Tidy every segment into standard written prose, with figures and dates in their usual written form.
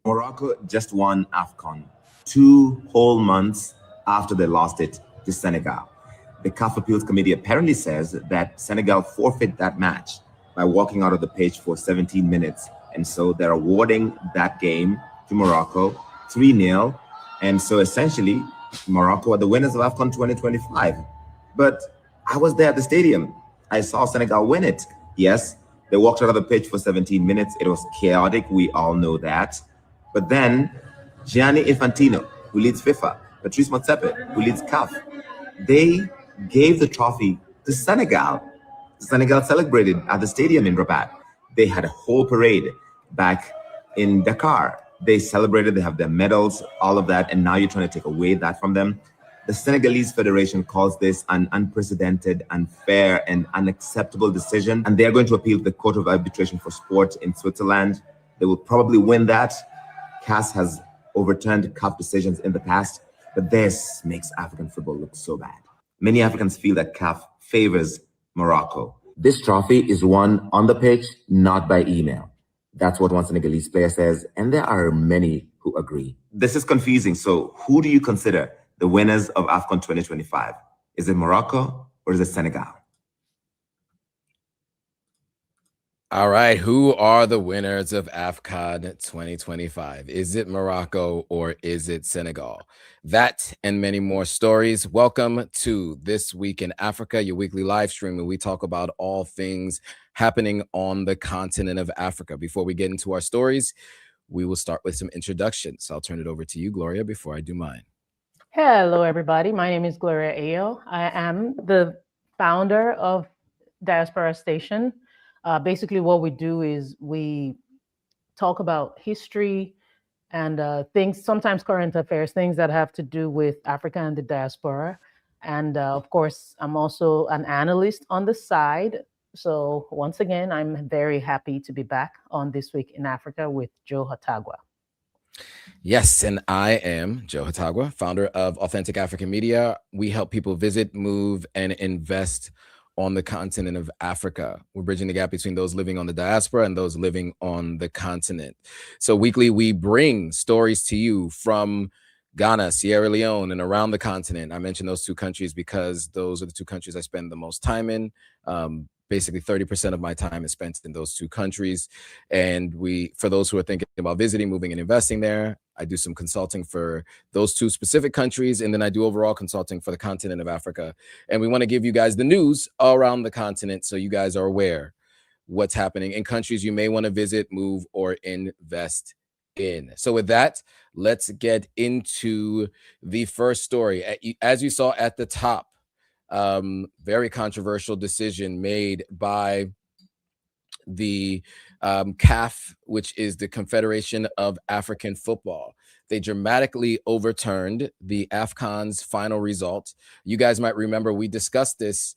Morocco just won AFCON 2 whole months after they lost it to Senegal. The CAF Appeals Committee apparently says that Senegal forfeit that match by walking out of the pitch for 17 minutes. And so they're awarding that game to Morocco 3-0. And so essentially, Morocco are the winners of AFCON 2025. But I was there at the stadium. I saw Senegal win it. Yes, they walked out of the pitch for 17 minutes. It was chaotic. We all know that. But then Gianni Infantino, who leads FIFA, Patrice Motsepe, who leads CAF, they gave the trophy to Senegal. Senegal celebrated at the stadium in Rabat. They had a whole parade back in Dakar. They celebrated, they have their medals, all of that, and now you're trying to take away that from them. The Senegalese Federation calls this an unprecedented, unfair, and unacceptable decision, and they're going to appeal to the Court of Arbitration for Sport in Switzerland. They will probably win that. CAS has overturned CAF decisions in the past, but this makes African football look so bad. Many Africans feel that CAF favors Morocco. This trophy is won on the pitch, not by email. That's what one Senegalese player says, and there are many who agree. This is confusing, so who do you consider the winners of AFCON 2025? Is it Morocco or is it Senegal? All right, who are the winners of AFCON 2025? Is it Morocco or is it Senegal? That and many more stories. Welcome to This Week in Africa, your weekly live stream where we talk about all things happening on the continent of Africa. Before we get into our stories, we will start with some introductions. I'll turn it over to you, Gloria, before I do mine. Hello, everybody. My name is Gloria Ayo. I am the founder of Diaspora Station. Basically, what we do is we talk about history and things, sometimes current affairs, things that have to do with Africa and the diaspora. And of course, I'm also an analyst on the side. So once again, I'm very happy to be back on This Week in Africa with Joe Hatagwa. Yes, and I am Joe Hatagwa, founder of Authentic African Media. We help people visit, move, and invest on the continent of Africa. We're bridging the gap between those living on the diaspora and those living on the continent. So weekly, we bring stories to you from Ghana, Sierra Leone, and around the continent. I mentioned those two countries because those are the two countries I spend the most time in. Basically 30% of my time is spent in those two countries. And for those who are thinking about visiting, moving, and investing there, I do some consulting for those two specific countries. And then I do overall consulting for the continent of Africa. And we want to give you guys the news around the continent so you guys are aware what's happening in countries you may want to visit, move, or invest in. So with that, let's get into the first story. As you saw at the top, very controversial decision made by the CAF, which is the Confederation of African Football. They dramatically overturned the AFCON's final result. You guys might remember we discussed this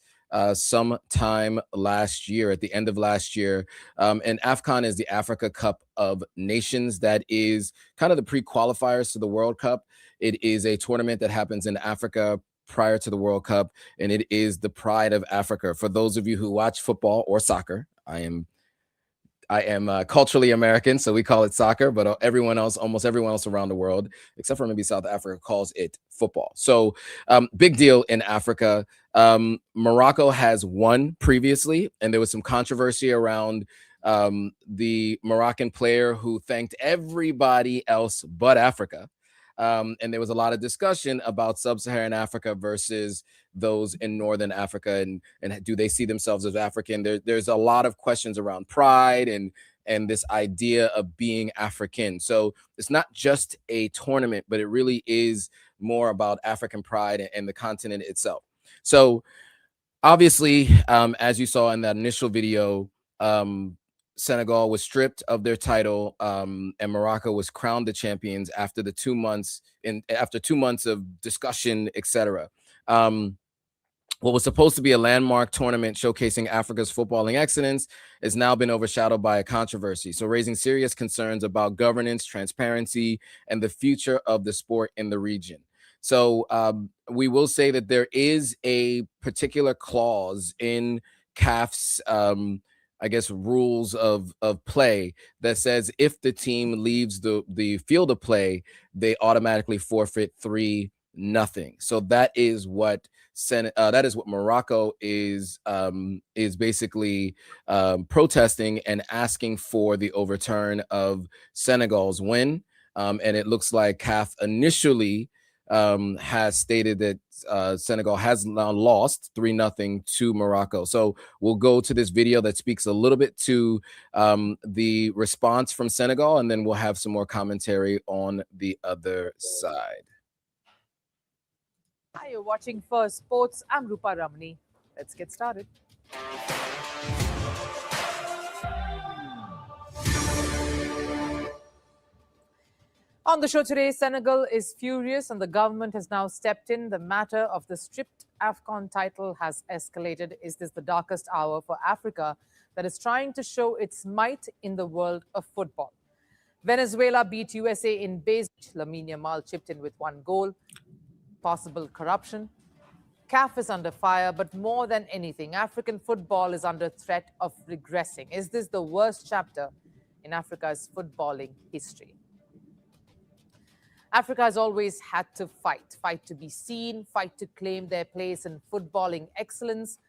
sometime last year, at the end of last year. And AFCON is the Africa Cup of Nations. That is kind of the pre-qualifiers to the World Cup. It is a tournament that happens in Africa prior to the World Cup, and it is the pride of Africa. For those of you who watch football or soccer, I am culturally American, so we call it soccer, but almost everyone else around the world, except for maybe South Africa, calls it football. So big deal in Africa. Morocco has won previously, and there was some controversy around the Moroccan player who thanked everybody else but Africa. And there was a lot of discussion about sub-Saharan Africa versus those in Northern Africa, and do they see themselves as African? There's a lot of questions around pride and this idea of being African. So it's not just a tournament, but it really is more about African pride and the continent itself. So obviously, as you saw in that initial video, Senegal was stripped of their title, and Morocco was crowned the champions after 2 months of discussion, etc. What was supposed to be a landmark tournament showcasing Africa's footballing excellence has now been overshadowed by a controversy, so raising serious concerns about governance, transparency, and the future of the sport in the region. So we will say that there is a particular clause in CAF's I guess, rules of play that says if the team leaves the field of play, they automatically forfeit 3-0. So that is what Morocco is basically protesting and asking for the overturn of Senegal's win. And it looks like CAF initially has stated that Senegal has now lost 3-0 to Morocco. So we'll go to this video that speaks a little bit to the response from Senegal, and then we'll have some more commentary on the other side. Hi, you're watching First Sports. I'm Rupa Ramani. Let's get started. On the show today, Senegal is furious and the government has now stepped in. The matter of the stripped AFCON title has escalated. Is this the darkest hour for Africa that is trying to show its might in the world of football? Venezuela beat USA in base. Lamine Yamal chipped in with 1 goal. Possible corruption. CAF is under fire, but more than anything, African football is under threat of regressing. Is this the worst chapter in Africa's footballing history? Africa has always had to fight to be seen, fight to claim their place in footballing excellence.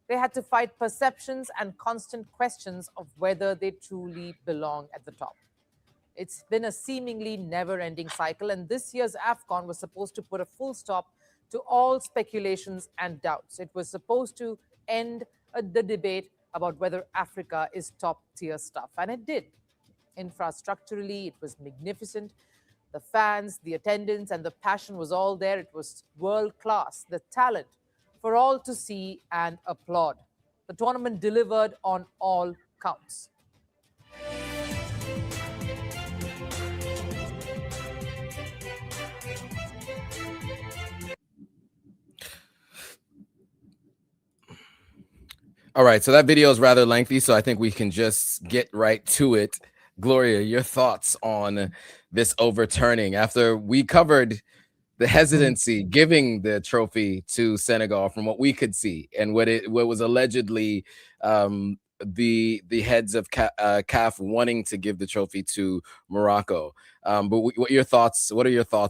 They had to fight perceptions and constant questions of whether they truly belong at the top. It's been a seemingly never-ending cycle, and this year's AFCON was supposed to put a full stop to all speculations and doubts. It was supposed to end the debate about whether Africa is top-tier stuff, and it did. Infrastructurally, it was magnificent. The fans, the attendance, and the passion was all there. It was world-class, the talent for all to see and applaud. The tournament delivered on all counts. All right, so that video is rather lengthy, so I think we can just get right to it. Gloria, your thoughts on this overturning after we covered the hesitancy giving the trophy to Senegal from what we could see and what was allegedly the heads of CAF wanting to give the trophy to Morocco. But what are your thoughts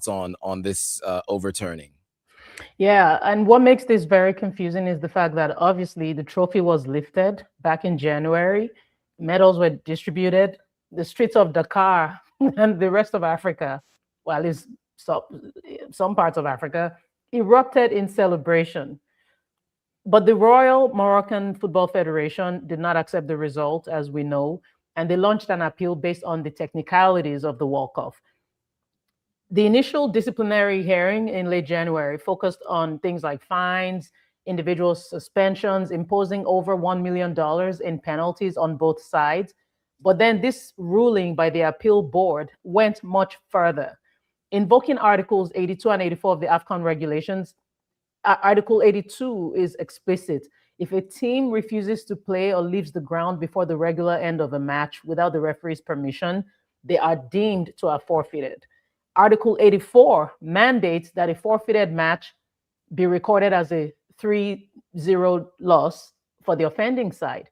on this overturning? Yeah, and what makes this very confusing is the fact that obviously the trophy was lifted back in January, medals were distributed, the streets of Dakar and the rest of Africa, well, is some parts of Africa, erupted in celebration. But the Royal Moroccan Football Federation did not accept the result, as we know, and they launched an appeal based on the technicalities of the walk-off. The initial disciplinary hearing in late January focused on things like fines, individual suspensions, imposing over $1 million in penalties on both sides. But then this ruling by the appeal board went much further. Invoking Articles 82 and 84 of the AFCON regulations, Article 82 is explicit. If a team refuses to play or leaves the ground before the regular end of a match without the referee's permission, they are deemed to have forfeited. Article 84 mandates that a forfeited match be recorded as a 3-0 loss for the offending side.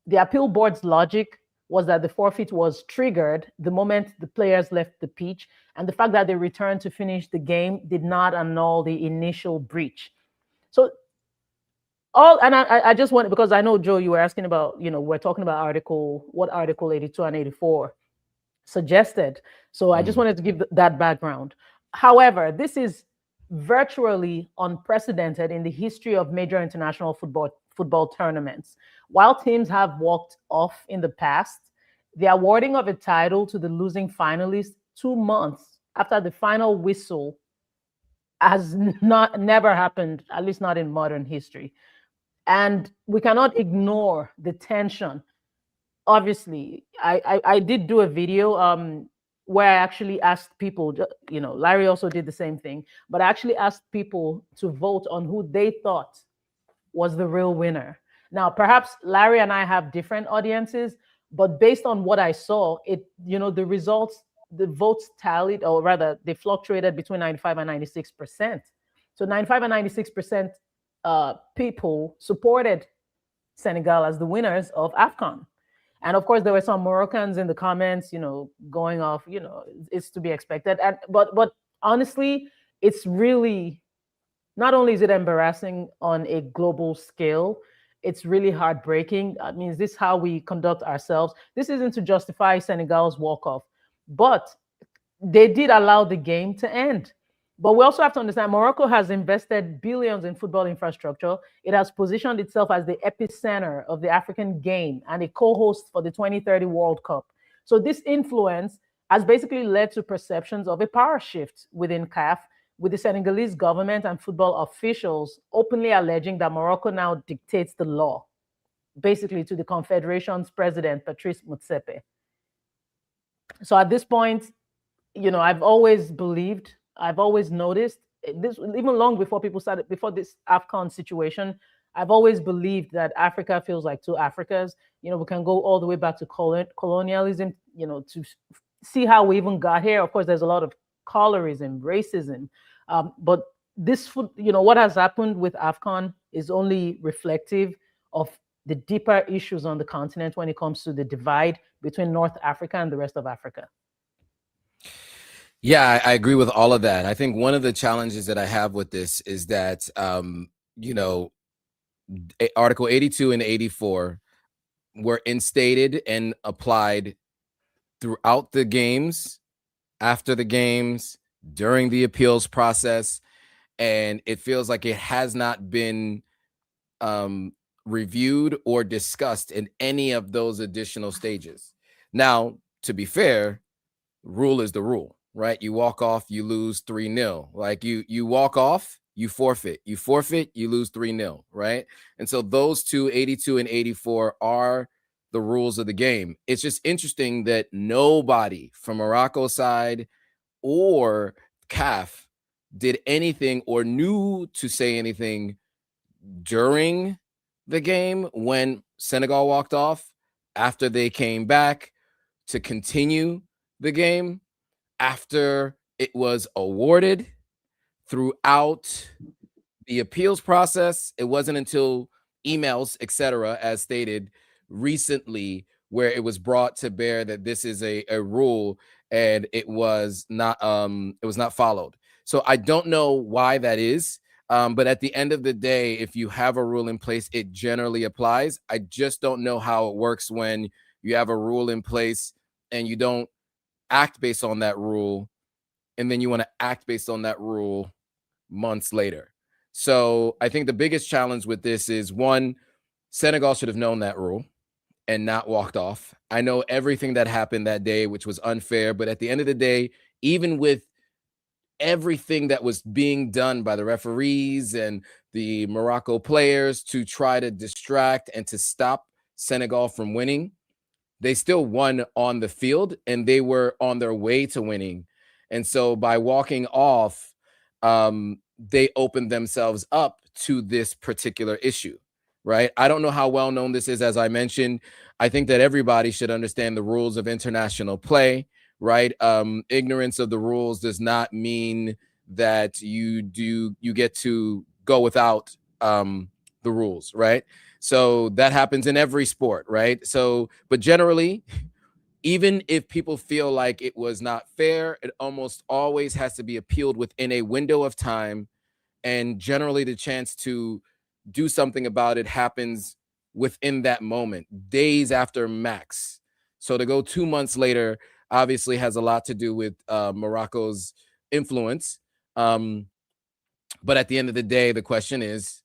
The appeal board's logic was that the forfeit was triggered the moment the players left the pitch, and the fact that they returned to finish the game did not annul the initial breach. So I just want, because I know, Joe, you were asking about, we're talking about what Article 82 and 84 suggested. So I just wanted to give that background. However, this is virtually unprecedented in the history of major international football tournaments. While teams have walked off in the past, the awarding of a title to the losing finalist 2 months after the final whistle has never happened, at least not in modern history. And we cannot ignore the tension. Obviously, I did do a video where I actually asked people, Larry also did the same thing, but I actually asked people to vote on who they thought was the real winner. Now, perhaps Larry and I have different audiences, but based on what I saw, the results, the votes tallied, or rather, they fluctuated between 95 and 96%. So 95 and 96% people supported Senegal as the winners of AFCON. And of course, there were some Moroccans in the comments, going off, it's to be expected. And but honestly, it's really, not only is it embarrassing on a global scale, it's really heartbreaking. I mean, is this how we conduct ourselves? This isn't to justify Senegal's walk-off, but they did allow the game to end. But we also have to understand Morocco has invested billions in football infrastructure. It has positioned itself as the epicenter of the African game and a co-host for the 2030 World Cup. So this influence has basically led to perceptions of a power shift within CAF, with the Senegalese government and football officials openly alleging that Morocco now dictates the law, basically to the Confederation's president, Patrice Motsepe. So at this point, I've always noticed this, even long before people started, before this AFCON situation, I've always believed that Africa feels like two Africas. We can go all the way back to colonialism, to see how we even got here. Of course, there's a lot of colorism, racism, but this, what has happened with AFCON is only reflective of the deeper issues on the continent when it comes to the divide between North Africa and the rest of Africa. Yeah, I agree with all of that. I think one of the challenges that I have with this is that, Article 82 and 84 were instated and applied throughout the games, after the games, during the appeals process, and it feels like it has not been reviewed or discussed in any of those additional stages. Now, to be fair, rule is the rule, right? You walk off, you lose 3-0. Like you walk off, you forfeit. You forfeit, you lose 3-0, right? And so those two, 82 and 84, are the rules of the game. It's just interesting that nobody from Morocco's side or CAF did anything or knew to say anything during the game when Senegal walked off, after they came back to continue the game, after it was awarded, throughout the appeals process. It wasn't until emails, etc., as stated recently, where it was brought to bear that this is a rule, and it was not followed. So I don't know why that is. But at the end of the day, if you have a rule in place, it generally applies. I just don't know how it works when you have a rule in place and you don't act based on that rule, and then you want to act based on that rule months later. So I think the biggest challenge with this is, one, Senegal should have known that rule and not walked off. I know everything that happened that day, which was unfair, but at the end of the day, even with everything that was being done by the referees and the Morocco players to try to distract and to stop Senegal from winning, they still won on the field, and they were on their way to winning. And so by walking off, they opened themselves up to this particular issue, right? I don't know how well known this is. As I mentioned, I think that everybody should understand the rules of international play, right? Ignorance of the rules does not mean that you get to go without the rules, right? So that happens in every sport, right? So, but generally, even if people feel like it was not fair, it almost always has to be appealed within a window of time. And generally the chance to do something about it happens within that moment, days after max. So to go 2 months later obviously has a lot to do with Morocco's influence. But at the end of the day, the question is,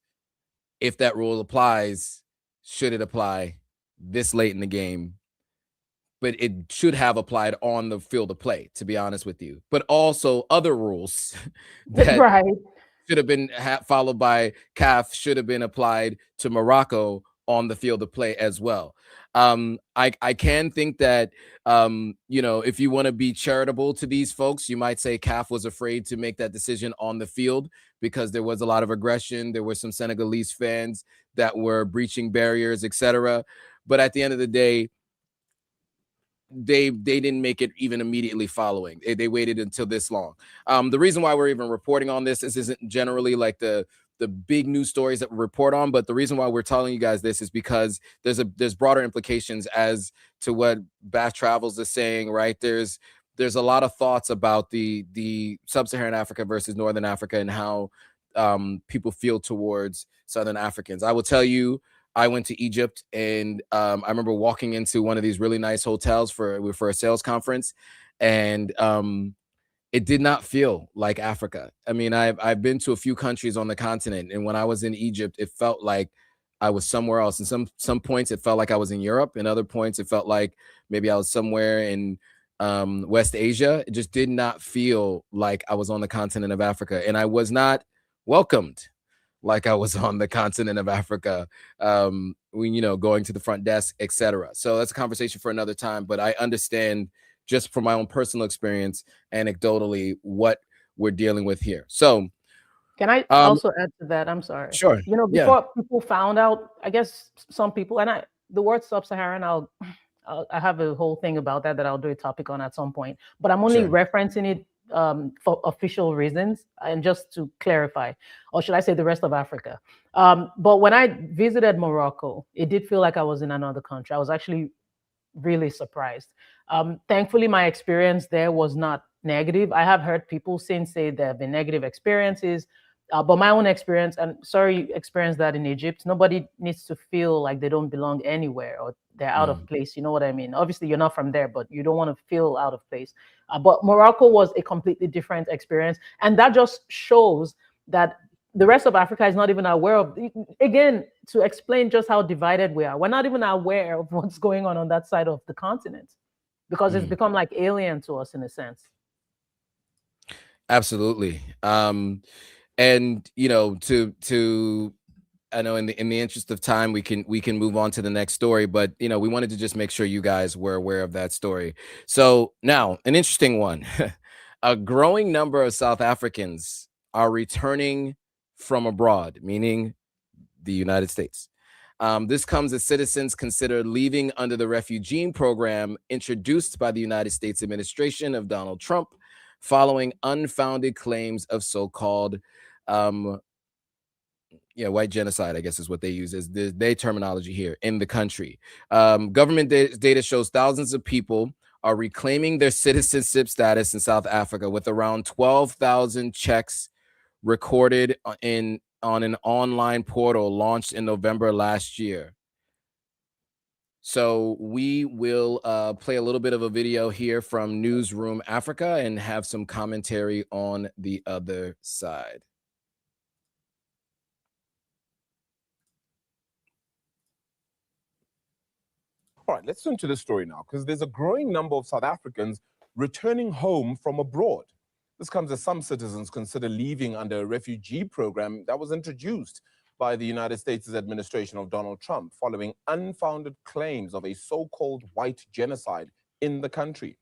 if that rule applies, should it apply this late in the game? But it should have applied on the field of play, to be honest with you. But also other rules that Right. should have been followed by CAF should have been applied to Morocco on the field of play as well. I can think that, if you want to be charitable to these folks, you might say CAF was afraid to make that decision on the field because there was a lot of aggression. There were some Senegalese fans that were breaching barriers, etc. But at the end of the day, they didn't make it even immediately following. They waited until this long. The reason why we're even reporting on this isn't generally like the big news stories that we report on. But the reason why we're telling you guys this is because there's broader implications as to what Bath Travels is saying, right? There's a lot of thoughts about the sub-Saharan Africa versus Northern Africa and how people feel towards Southern Africans. I will tell you, I went to Egypt, and I remember walking into one of these really nice hotels for a sales conference, and it did not feel like Africa. I mean, I've been to a few countries on the continent, and when I was in Egypt, it felt like I was somewhere else. And some points it felt like I was in Europe, and other points it felt like maybe I was somewhere in West Asia. It just did not feel like I was on the continent of Africa, and I was not welcomed like I was on the continent of Africa, when, going to the front desk, etc. So that's a conversation for another time, but I understand just from my own personal experience, anecdotally, what we're dealing with here. So can I also add to that? I'm sorry. Sure. Before people found out, I guess some people, and the word sub-Saharan, I have a whole thing about that I'll do a topic on at some point, but I'm only referencing it for official reasons and just to clarify, or should I say the rest of Africa. But when I visited Morocco, it did feel like I was in another country. I was actually really surprised. Thankfully, my experience there was not negative. I have heard people since say there have been negative experiences, but my own experience, and sorry you experienced that in Egypt, nobody needs to feel like they don't belong anywhere or they're out of place. You know what I mean? Obviously, you're not from there, but you don't want to feel out of place. But Morocco was a completely different experience. And that just shows that the rest of Africa is not even aware of, again, to explain just how divided we are. We're not even aware of what's going on that side of the continent because it's become like alien to us in a sense. Absolutely. And, I know in the interest of time, we can move on to the next story, but we wanted to just make sure you guys were aware of that story. So now an interesting one, a growing number of South Africans are returning from abroad, meaning the United States. This comes as citizens consider leaving under the refugee program introduced by the United States administration of Donald Trump following unfounded claims of so-called white genocide, I guess is what they use as their terminology here in the country. Government data shows thousands of people are reclaiming their citizenship status in South Africa, with around 12,000 checks recorded on an online portal launched in November last year. So we will play a little bit of a video here from Newsroom Africa and have some commentary on the other side. All right, let's turn to this story now, because there's a growing number of South Africans returning home from abroad. This comes as some citizens consider leaving under a refugee program that was introduced by the United States administration of Donald Trump following unfounded claims of a so-called white genocide in the country.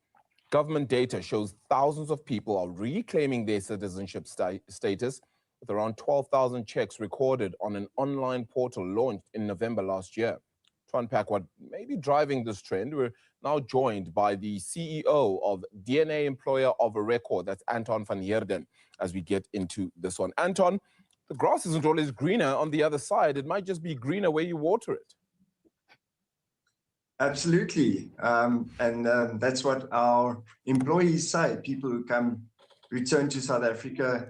Government data shows thousands of people are reclaiming their citizenship status, with around 12,000 checks recorded on an online portal launched in November last year. To unpack what may be driving this trend, we're now joined by the CEO of DNA Employer of a Record, that's Anton van Heerden, as we get into this one. Anton, the grass isn't always greener on the other side. It might just be greener where you water it. Absolutely. That's what our employees say. People who return to South Africa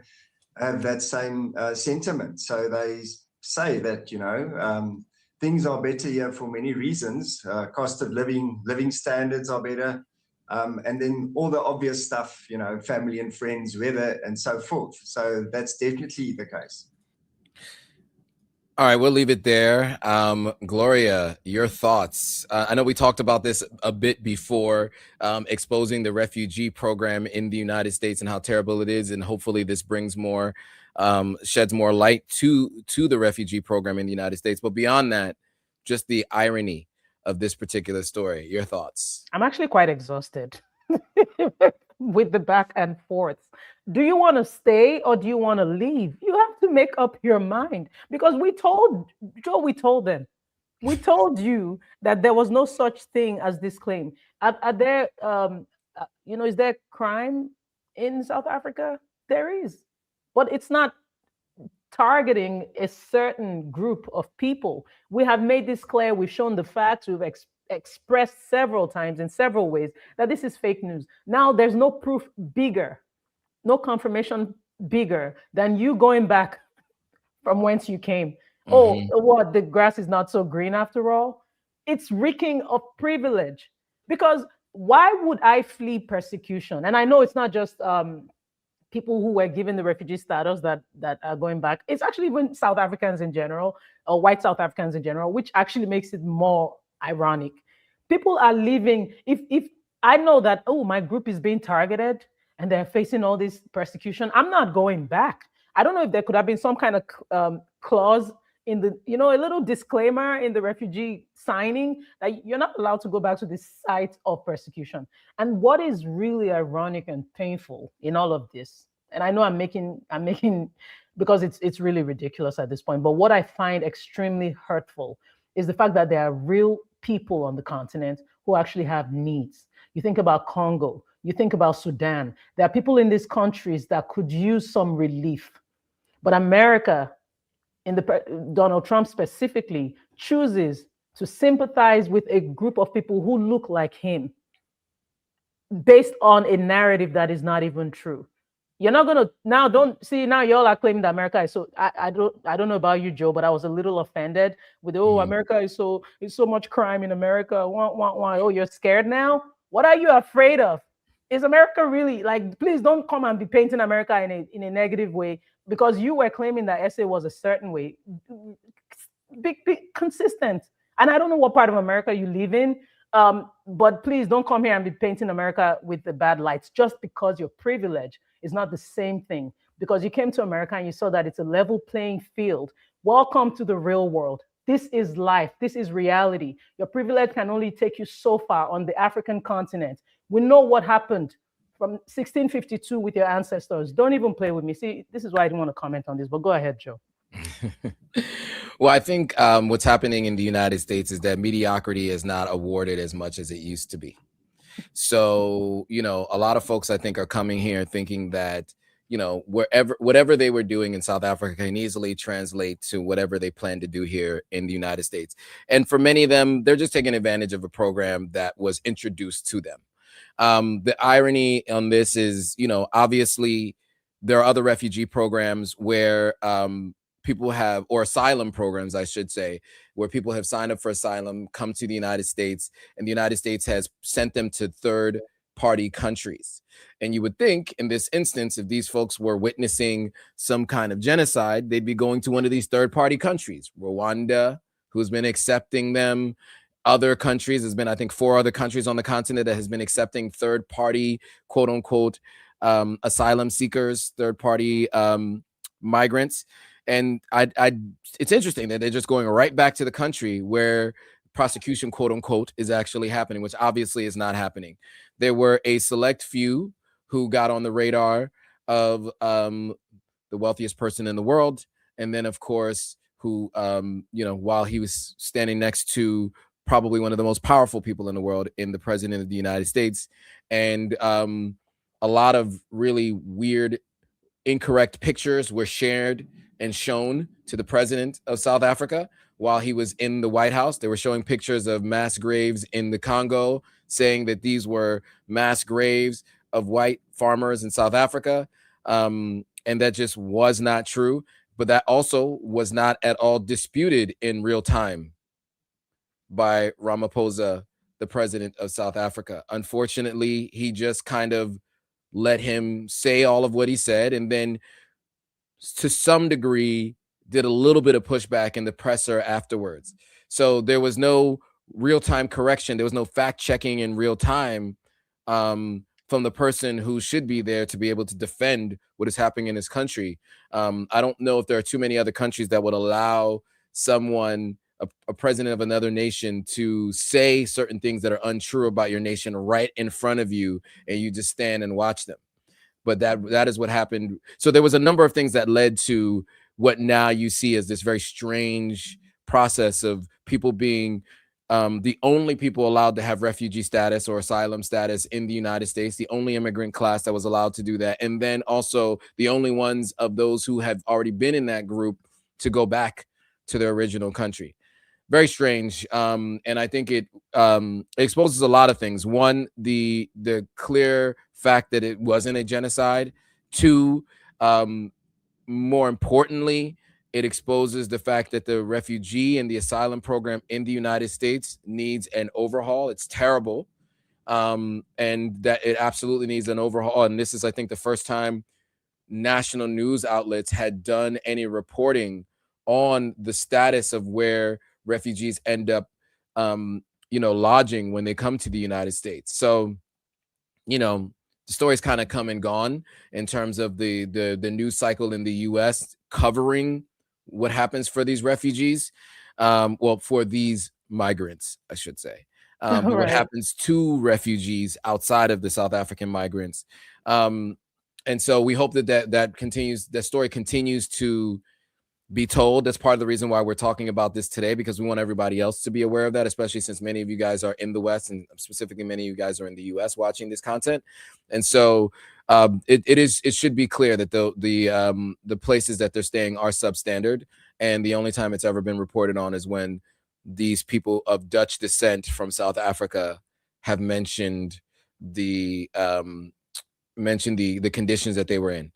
have that same sentiment. So they say that, things are better here for many reasons. Cost of living standards are better. And then all the obvious stuff, family and friends, weather, and so forth. So that's definitely the case. All right, we'll leave it there. Gloria, your thoughts. I know we talked about this a bit before, exposing the refugee program in the United States and how terrible it is. And hopefully this brings more, sheds more light to the refugee program in the United States. But beyond that, just the irony of this particular story. Your thoughts? I'm actually quite exhausted with the back and forth. Do you want to stay or do you want to leave? You have to make up your mind, because we told them, we told you that there was no such thing as this claim. Are there, is there crime in South Africa? There is, but it's not targeting a certain group of people. We have made this clear. We've shown the facts. We've expressed several times in several ways that this is fake news. Now there's no proof bigger, no confirmation bigger than you going back from whence you came. Oh, what? The grass is not so green after all? It's reeking of privilege. Because why would I flee persecution? And I know it's not just people who were given the refugee status that are going back. It's actually even South Africans in general, or white South Africans in general, which actually makes it more ironic. People are leaving. If I know that, oh, my group is being targeted and they're facing all this persecution, I'm not going back. I don't know if there could have been some kind of clause in the, you know, a little disclaimer in the refugee signing that you're not allowed to go back to the site of persecution. And what is really ironic and painful in all of this, and I know I'm making because it's really ridiculous at this point, but what I find extremely hurtful is the fact that there are real people on the continent who actually have needs. You think about Congo, you think about Sudan. There are people in these countries that could use some relief. But America, Donald Trump specifically, chooses to sympathize with a group of people who look like him based on a narrative that is not even true. You're not gonna now. Don't see now. Y'all are claiming that America is so. I don't know about you, Joe, but I was a little offended with America is so. There's so much crime in America. Why? Oh, you're scared now. What are you afraid of? Is America really like? Please don't come and be painting America in a negative way because you were claiming that SA was a certain way. Be consistent. And I don't know what part of America you live in, but please don't come here and be painting America with the bad lights just because you're privileged. Is not the same thing because you came to America and you saw that it's a level playing field. Welcome to the real world. This is life. This is reality. Your privilege can only take you so far on the African continent. We know what happened from 1652 with your ancestors. Don't even play with me. See, this is why I didn't want to comment on this, but go ahead, Joe. Well, I think what's happening in the United States is that mediocrity is not awarded as much as it used to be. So, you know, a lot of folks, I think, are coming here thinking that, you know, whatever they were doing in South Africa can easily translate to whatever they plan to do here in the United States. And for many of them, they're just taking advantage of a program that was introduced to them. The irony on this is, you know, obviously there are other refugee programs where people have, or asylum programs, I should say, where people have signed up for asylum, come to the United States, and the United States has sent them to third-party countries. And you would think in this instance, if these folks were witnessing some kind of genocide, they'd be going to one of these third-party countries. Rwanda, who's been accepting them. Other countries, there's been, I think, 4 other countries on the continent that has been accepting third-party, quote-unquote, asylum seekers, third-party migrants. And it's interesting that they're just going right back to the country where prosecution, quote unquote, is actually happening, which obviously is not happening. There were a select few who got on the radar of the wealthiest person in the world. And then, of course, who, you know, while he was standing next to probably one of the most powerful people in the world, in the president of the United States. And a lot of really weird, incorrect pictures were shared and shown to the president of South Africa while he was in the White House. They were showing pictures of mass graves in the Congo, saying that these were mass graves of white farmers in South Africa. And that just was not true. But that also was not at all disputed in real time by Ramaphosa, the president of South Africa. Unfortunately, he just kind of let him say all of what he said, and then to some degree did a little bit of pushback in the presser afterwards. So there was no real-time correction. There was no fact checking in real time from the person who should be there to be able to defend what is happening in his country. I don't know if there are too many other countries that would allow someone, a president of another nation, to say certain things that are untrue about your nation right in front of you, and you just stand and watch them. But that is what happened. So there was a number of things that led to what now you see as this very strange process of people being the only people allowed to have refugee status or asylum status in the United States, the only immigrant class that was allowed to do that, and then also the only ones of those who have already been in that group to go back to their original country. Very strange, and I think it exposes a lot of things. One, the clear fact that it wasn't a genocide. Two, more importantly, it exposes the fact that the refugee and the asylum program in the United States needs an overhaul. It's terrible, and that it absolutely needs an overhaul. And this is, I think, the first time national news outlets had done any reporting on the status of where refugees end up, lodging when they come to the United States. So, the story's kind of come and gone in terms of the news cycle in the U.S. covering what happens for these refugees, for these migrants, I should say, what happens to refugees outside of the South African migrants. And so we hope that continues, that story continues to be told. That's part of the reason why we're talking about this today, because we want everybody else to be aware of that, especially since many of you guys are in the West, and specifically many of you guys are in the US watching this content. And so it should be clear that the places that they're staying are substandard, and the only time it's ever been reported on is when these people of Dutch descent from South Africa have mentioned the conditions that they were in.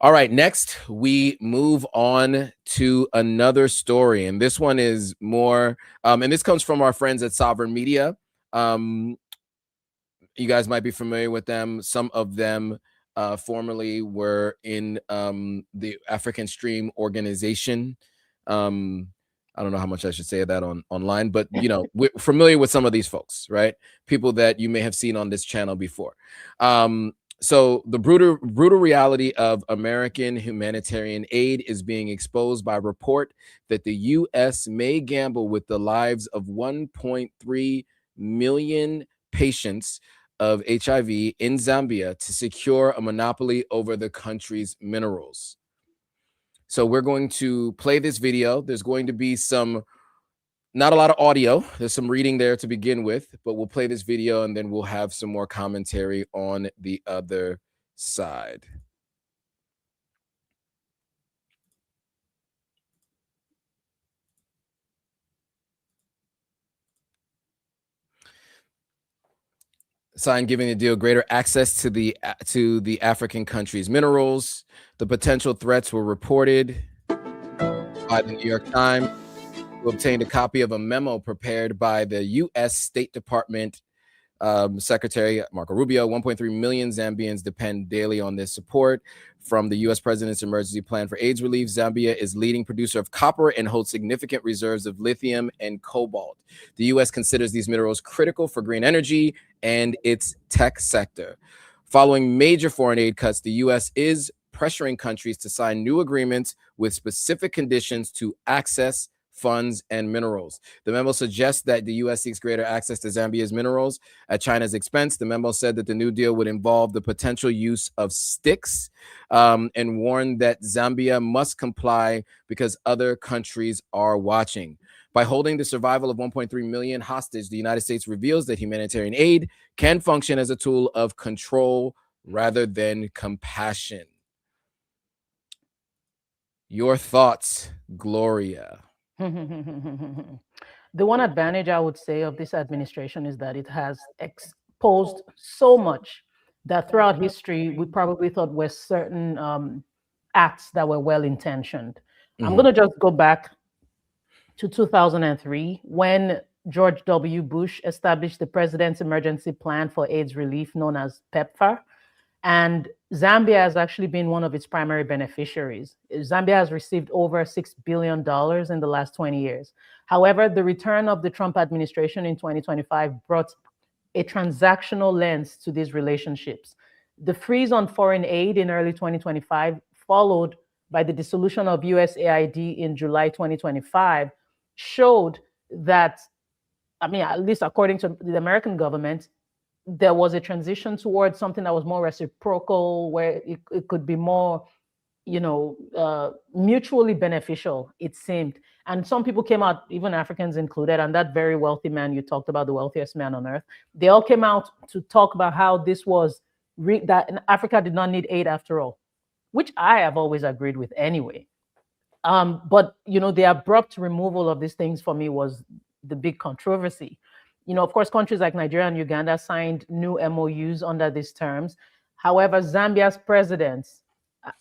All right, next we move on to another story, and this one is more, and this comes from our friends at Sovereign Media. You guys might be familiar with them. Some of them formerly were in the African Stream organization. I don't know how much I should say of that online, but we're familiar with some of these folks, right? People that you may have seen on this channel before. So the brutal reality of American humanitarian aid is being exposed by a report that the U.S. may gamble with the lives of 1.3 million patients of HIV in Zambia to secure a monopoly over the country's minerals. So we're going to play this video. There's going to be not a lot of audio. There's some reading there to begin with, but we'll play this video and then we'll have some more commentary on the other side. Sign giving the deal greater access to the African country's minerals. The potential threats were reported by the New York Times, who obtained a copy of a memo prepared by the U.S. State Department Secretary Marco Rubio. 1.3 million Zambians depend daily on this support from the U.S. President's emergency plan for AIDS relief. Zambia is leading producer of copper and holds significant reserves of lithium and cobalt. The U.S. considers these minerals critical for green energy and its tech sector. Following major foreign aid cuts, the U.S. is pressuring countries to sign new agreements with specific conditions to access funds and minerals. The memo suggests that the U.S. seeks greater access to Zambia's minerals at China's expense. The memo said that the new deal would involve the potential use of sticks, and warned that Zambia must comply because other countries are watching. By holding the survival of 1.3 million hostage, the United States reveals that humanitarian aid can function as a tool of control rather than compassion. Your thoughts, Gloria? The one advantage I would say of this administration is that it has exposed so much that throughout history we probably thought were certain acts that were well-intentioned. I'm going to just go back to 2003 when George W. Bush established the President's Emergency Plan for AIDS Relief, known as PEPFAR. And Zambia has actually been one of its primary beneficiaries. Zambia has received over $6 billion in the last 20 years. However, the return of the Trump administration in 2025 brought a transactional lens to these relationships. The freeze on foreign aid in early 2025, followed by the dissolution of USAID in July 2025, showed that, at least according to the American government, there was a transition towards something that was more reciprocal, where it could be more mutually beneficial, it seemed. And some people came out, even Africans included, and that very wealthy man you talked about, the wealthiest man on earth, they all came out to talk about how this was that Africa did not need aid after all, which I have always agreed with anyway. But the abrupt removal of these things for me was the big controversy. Of course, countries like Nigeria and Uganda signed new MOUs under these terms. However, Zambia's president,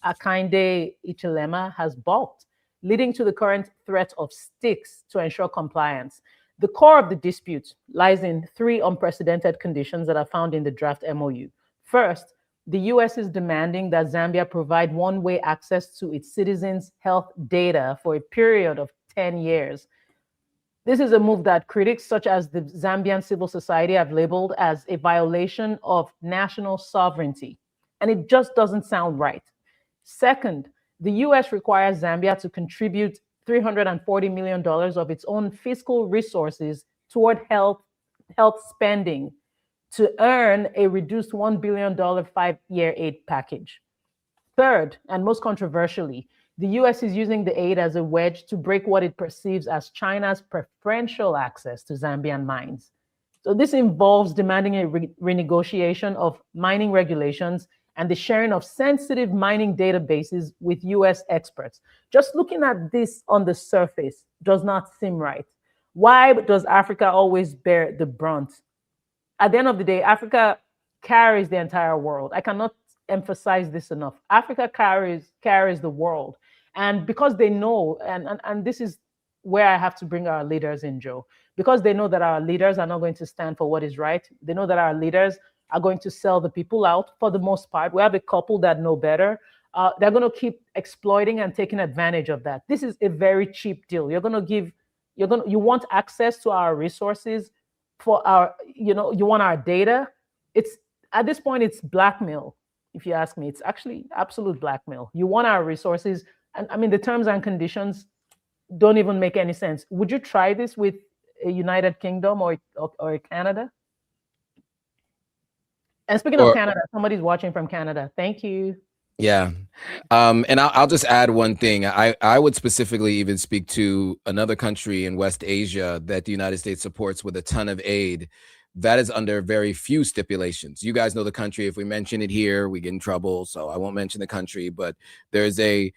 Hakainde Hichilema, has balked, leading to the current threat of sticks to ensure compliance. The core of the dispute lies in three unprecedented conditions that are found in the draft MOU. First, the US is demanding that Zambia provide one-way access to its citizens' health data for a period of 10 years. This is a move that critics such as the Zambian civil society have labeled as a violation of national sovereignty, and it just doesn't sound right. Second, the US requires Zambia to contribute $340 million of its own fiscal resources toward health spending to earn a reduced $1 billion 5-year aid package. Third, and most controversially, the US is using the aid as a wedge to break what it perceives as China's preferential access to Zambian mines. So this involves demanding a renegotiation of mining regulations and the sharing of sensitive mining databases with US experts. Just looking at this on the surface does not seem right. Why does Africa always bear the brunt? At the end of the day, Africa carries the entire world. I cannot emphasize this enough. Africa carries the world. And because they know, and this is where I have to bring our leaders in, Joe, because they know that our leaders are not going to stand for what is right. They know that our leaders are going to sell the people out for the most part. We have a couple that know better. They're going to keep exploiting and taking advantage of that. This is a very cheap deal. You want access to our resources for our, you want our data. It's at this point, it's blackmail. If you ask me, it's actually absolute blackmail. You want our resources. And I mean, the terms and conditions don't even make any sense. Would you try this with a United Kingdom or Canada? And speaking of Canada, somebody's watching from Canada. Thank you. Yeah. And I'll just add one thing. I would specifically even speak to another country in West Asia that the United States supports with a ton of aid. That is under very few stipulations. You guys know the country. If we mention it here, we get in trouble. So I won't mention the country, but there's a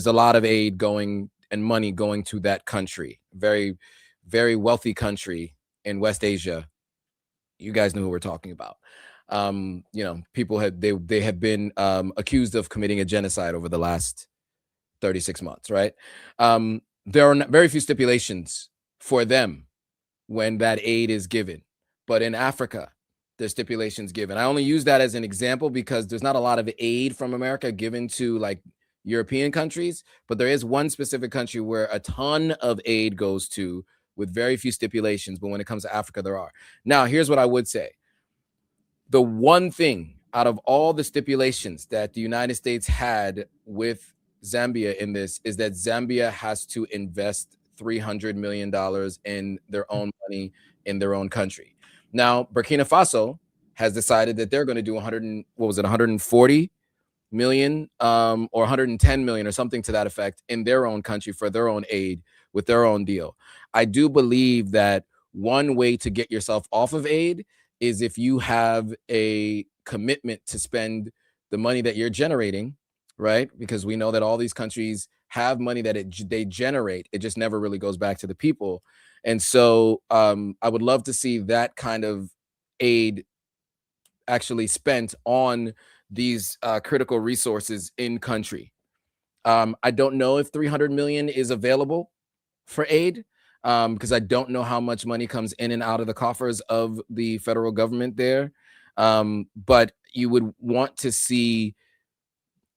lot of aid going and money going to that country. Very, very wealthy country in West Asia. You guys know who we're talking about. People have been accused of committing a genocide over the last 36 months, right? There are very few stipulations for them when that aid is given. But in Africa, there's stipulations given. I only use that as an example because there's not a lot of aid from America given to like European countries, but there is one specific country where a ton of aid goes to with very few stipulations. But when it comes to Africa, there are. Now, here's what I would say. The one thing out of all the stipulations that the United States had with Zambia in this is that Zambia has to invest $300 million in their own money in their own country. Now, Burkina Faso has decided that they're going to do 140 million or 110 million or something to that effect in their own country for their own aid with their own deal. I do believe that one way to get yourself off of aid is if you have a commitment to spend the money that you're generating, right? Because we know that all these countries have money that they generate. It just never really goes back to the people. And so I would love to see that kind of aid actually spent on these critical resources in country. I don't know if 300 million is available for aid because I don't know how much money comes in and out of the coffers of the federal government there. But you would want to see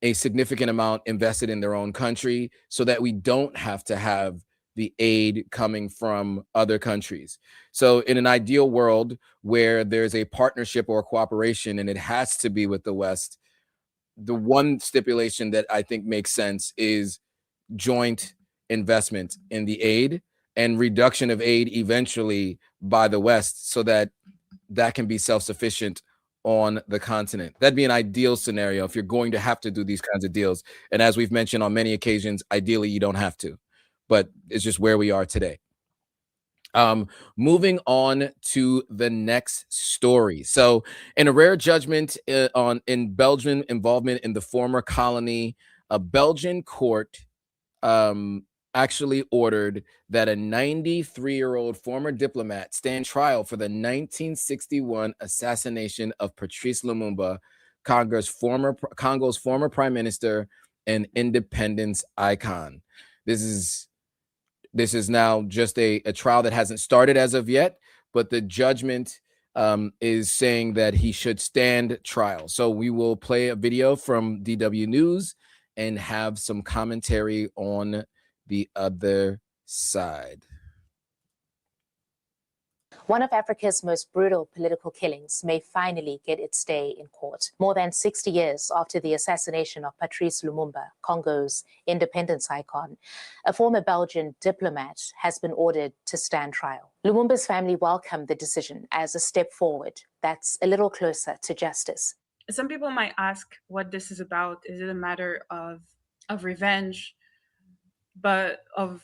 a significant amount invested in their own country so that we don't have to have the aid coming from other countries. So in an ideal world where there's a partnership or a cooperation and it has to be with the West, the one stipulation that I think makes sense is joint investment in the aid and reduction of aid eventually by the West so that that can be self-sufficient on the continent. That'd be an ideal scenario if you're going to have to do these kinds of deals. And as we've mentioned on many occasions, ideally you don't have to, but it's just where we are today. Moving on to the next story. So in a rare judgment in Belgian involvement in the former colony, a Belgian court actually ordered that a 93-year-old former diplomat stand trial for the 1961 assassination of Patrice Lumumba, Congo's former prime minister and independence icon. This is now just a trial that hasn't started as of yet, but the judgment is saying that he should stand trial. So we will play a video from DW News and have some commentary on the other side. One of Africa's most brutal political killings may finally get its day in court. More than 60 years after the assassination of Patrice Lumumba, Congo's independence icon, a former Belgian diplomat has been ordered to stand trial. Lumumba's family welcomed the decision as a step forward that's a little closer to justice. Some people might ask what this is about. Is it a matter of revenge, but of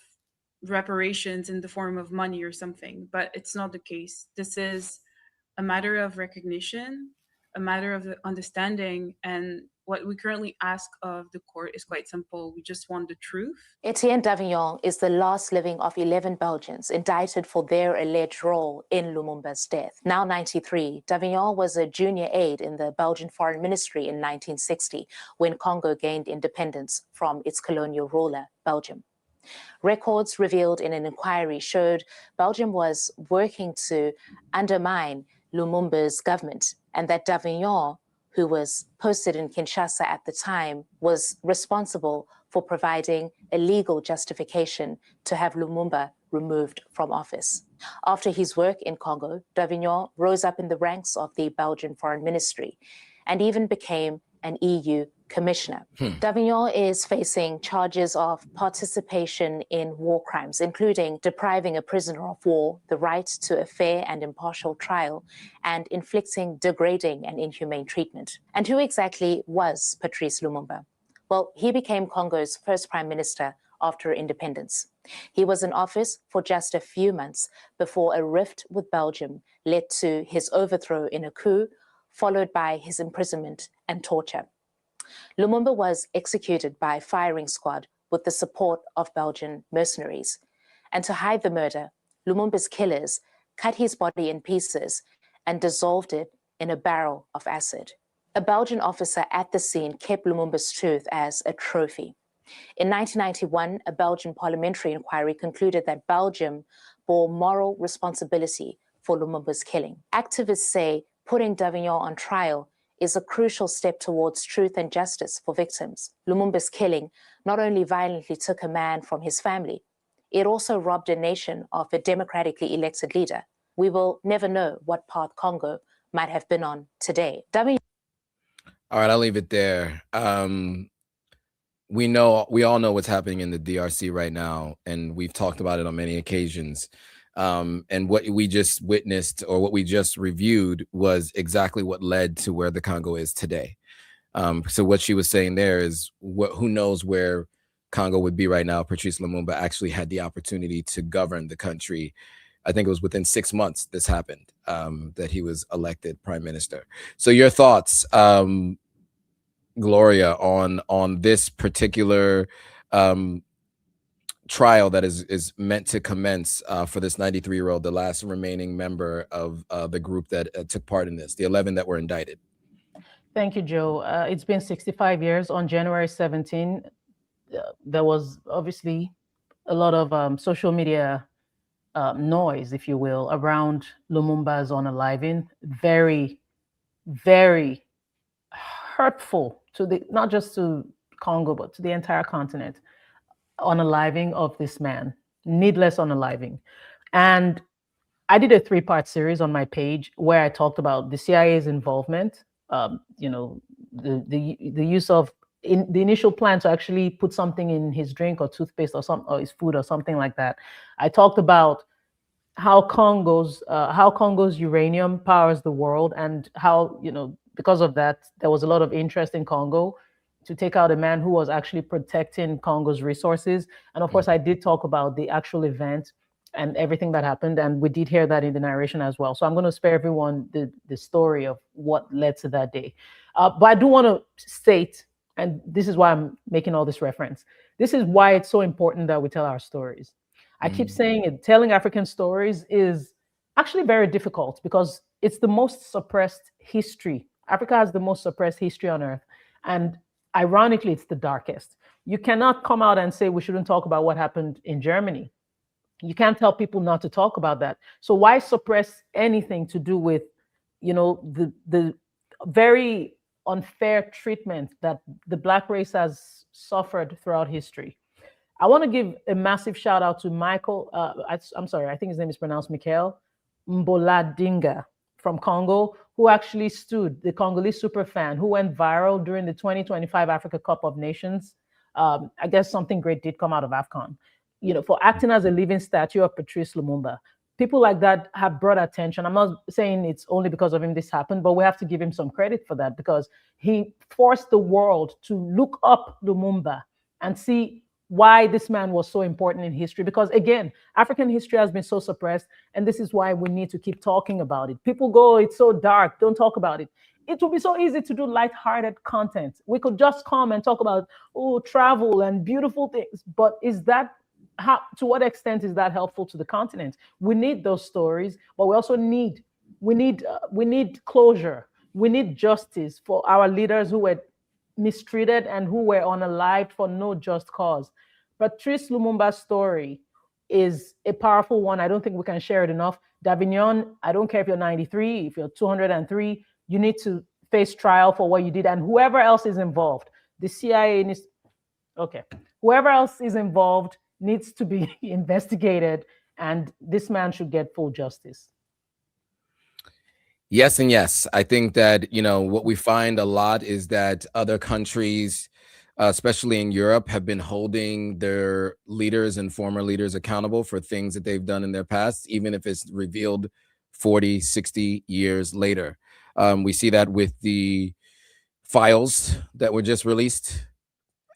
reparations in the form of money or something? But it's not the case. This is a matter of recognition, a matter of understanding, and what we currently ask of the court is quite simple. We just want the truth. Etienne Davignon is the last living of 11 Belgians indicted for their alleged role in Lumumba's death. Now 93, Davignon was a junior aide in the Belgian Foreign Ministry in 1960 when Congo gained independence from its colonial ruler, Belgium. Records revealed in an inquiry showed Belgium was working to undermine Lumumba's government, and that Davignon, who was posted in Kinshasa at the time, was responsible for providing a legal justification to have Lumumba removed from office. After his work in Congo, Davignon rose up in the ranks of the Belgian Foreign Ministry and even became an EU commissioner. Davignon is facing charges of participation in war crimes, including depriving a prisoner of war the right to a fair and impartial trial and inflicting degrading and inhumane treatment. And who exactly was Patrice Lumumba? Well, he became Congo's first prime minister after independence. He was in office for just a few months before a rift with Belgium led to his overthrow in a coup, followed by his imprisonment and torture. Lumumba was executed by firing squad with the support of Belgian mercenaries. And to hide the murder, Lumumba's killers cut his body in pieces and dissolved it in a barrel of acid. A Belgian officer at the scene kept Lumumba's tooth as a trophy. In 1991, a Belgian parliamentary inquiry concluded that Belgium bore moral responsibility for Lumumba's killing. Activists say putting Davignon on trial is a crucial step towards truth and justice for victims. Lumumba's killing not only violently took a man from his family, it also robbed a nation of a democratically elected leader. We will never know what path Congo might have been on today. All right, I'll leave it there. We all know what's happening in the DRC right now, and we've talked about it on many occasions. And what we just witnessed or what we just reviewed was exactly what led to where the Congo is today. So what she was saying there is who knows where Congo would be right now if Patrice Lumumba actually had the opportunity to govern the country. I think it was within 6 months this happened, that he was elected prime minister. So your thoughts, Gloria, on this particular trial that is meant to commence for this 93-year-old, the last remaining member of the group that took part in this, the 11 that were indicted. Thank you, Joe. It's been 65 years. On January 17, there was obviously a lot of social media noise, if you will, around Lumumba's unaliving. Very, very hurtful to not just to Congo, but to the entire continent. Unaliving of this man, needless unaliving. And I did a 3-part series on my page where I talked about the CIA's involvement, the use of the initial plan to actually put something in his drink or toothpaste or his food or something like that. I talked about how Congo's uranium powers the world, and how, because of that, there was a lot of interest in Congo to take out a man who was actually protecting Congo's resources. And of course, I did talk about the actual event and everything that happened, and we did hear that in the narration as well. So I'm going to spare everyone the story of what led to that day. But I do want to state, and this is why I'm making all this reference, this is why it's so important that we tell our stories. I keep saying it, telling African stories is actually very difficult because it's the most suppressed history. Africa has the most suppressed history on earth. And ironically, it's the darkest. You cannot come out and say we shouldn't talk about what happened in Germany. You can't tell people not to talk about that. So why suppress anything to do with, the very unfair treatment that the Black race has suffered throughout history? I want to give a massive shout out to Michael. I'm sorry, I think his name is pronounced Michael Mboladinga from Congo, who actually stood, the Congolese super fan who went viral during the 2025 Africa Cup of Nations. I guess something great did come out of AFCON, for acting as a living statue of Patrice Lumumba. People like that have brought attention. I'm not saying it's only because of him this happened, but we have to give him some credit for that, because he forced the world to look up Lumumba and see why this man was so important in history. Because again, African history has been so suppressed, and this is why we need to keep talking about it. People go, it's so dark, don't talk about it. It would be so easy to do lighthearted content. We could just come and talk about, travel and beautiful things, but is that to what extent is that helpful to the continent? We need those stories, but we also need closure. We need justice for our leaders who were mistreated and who were unalived for no just cause. Patrice Lumumba's story is a powerful one. I don't think we can share it enough. Davignon, I don't care if you're 93, if you're 203, you need to face trial for what you did. And whoever else is involved, the CIA needs, whoever else is involved needs to be investigated, and this man should get full justice. Yes and yes. I think that, what we find a lot is that other countries, especially in Europe, have been holding their leaders and former leaders accountable for things that they've done in their past, even if it's revealed 40, 60 years later. We see that with the files that were just released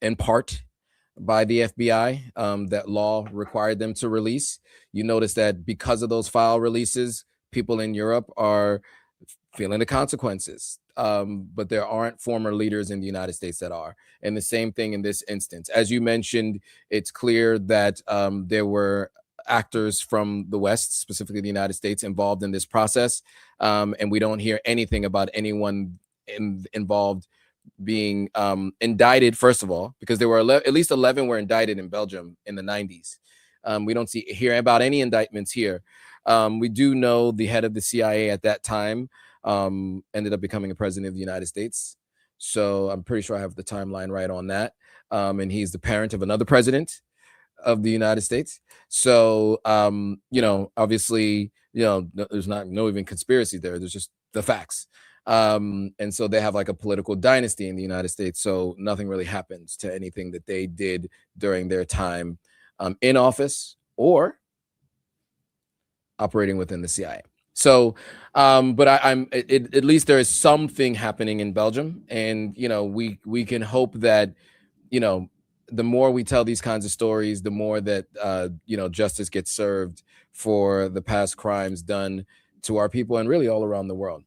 in part by the FBI, that law required them to release. You notice that because of those file releases, people in Europe are feeling the consequences, but there aren't former leaders in the United States that are. And the same thing in this instance. As you mentioned, it's clear that there were actors from the West, specifically the United States, involved in this process, and we don't hear anything about anyone involved being indicted, first of all, because there were at least 11 were indicted in Belgium in the 90s. We don't hear about any indictments here. We do know the head of the CIA at that time ended up becoming a president of the United States. So I'm pretty sure I have the timeline right on that. And he's the parent of another president of the United States. So, obviously, there's no even conspiracy there. There's just the facts. And so they have like a political dynasty in the United States. So nothing really happens to anything that they did during their time in office or operating within the CIA. So, but at least there is something happening in Belgium, and we can hope that the more we tell these kinds of stories, the more that justice gets served for the past crimes done to our people and really all around the world.